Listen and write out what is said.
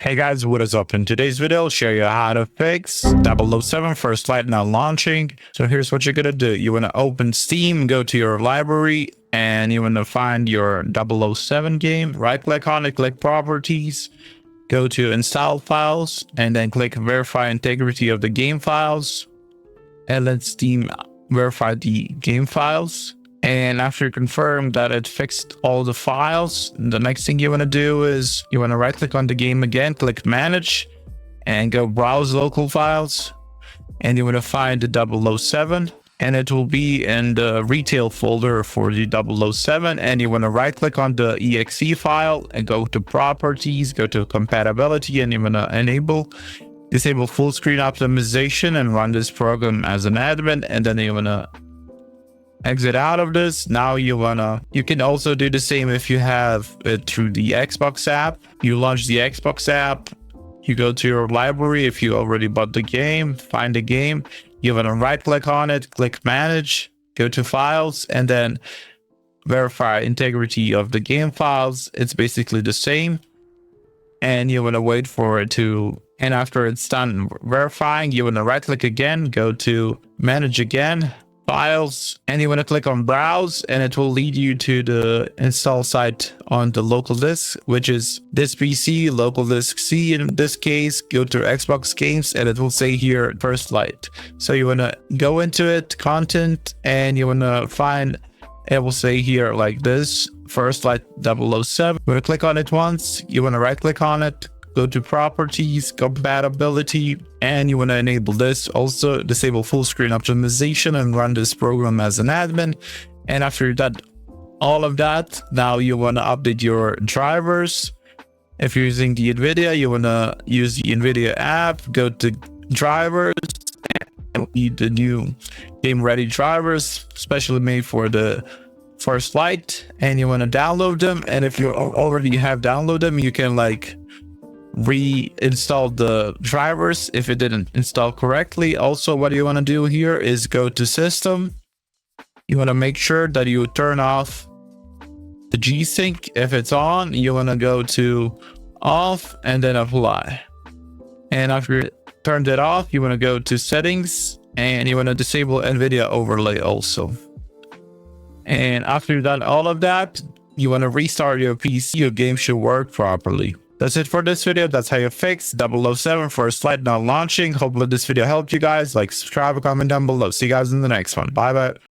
Hey guys, what is up? In today's video, I'll show you how to fix 007 First Light not launching. So here's what you're gonna do. You wanna open Steam, go to your library, and you wanna find your 007 game. Right click on it, click Properties, go to Install Files, and then click Verify Integrity of the game files. And let Steam verify the game files. And after you confirm that it fixed all the files, the next thing you want to do is you want to right click on the game again, click Manage, and go Browse Local Files. And you want to find the 007, and it will be in the retail folder for the 007. And you want to right click on the exe file and go to Properties, go to Compatibility, and you want to disable full screen optimization and run this program as an admin. And then you want to exit out of this. Now you can also do the same if you have it through the Xbox app. You launch the Xbox app, you go to your library. If you already bought the game, find the game, you want to right click on it, click Manage, go to Files, and then verify integrity of the game files. It's basically the same, and you want to wait for it to, and after it's done verifying, you want to right click again, go to Manage again, Files, and you want to click on Browse, and it will lead you to the install site on the local disk, which is this PC, local disk C in this case. Go to Xbox games, and it will say here First Light. So you want to go into it, content, and you want to find, it will say here like this, First Light 007. You want to click on it once, you want to right click on it, go to Properties, Compatibility, and you want to enable this. Also disable full screen optimization and run this program as an admin. And after that, all of that, now you want to update your drivers. If you're using the NVIDIA, you want to use the NVIDIA app, go to drivers, and need the new game ready drivers, specially made for the First Light, and you want to download them. And if you already have downloaded them, you can like reinstall the drivers if it didn't install correctly. Also, what you want to do here is go to System. You want to make sure that you turn off the G-Sync. If it's on, you want to go to Off and then Apply. And after you turned it off, you want to go to Settings, and you want to disable NVIDIA overlay also. And after you've done all of that, you want to restart your PC. Your game should work properly. That's it for this video. That's how you fix 007 First Light not launching. Hopefully this video helped you guys. Like, subscribe, comment down below. See you guys in the next one. Bye bye.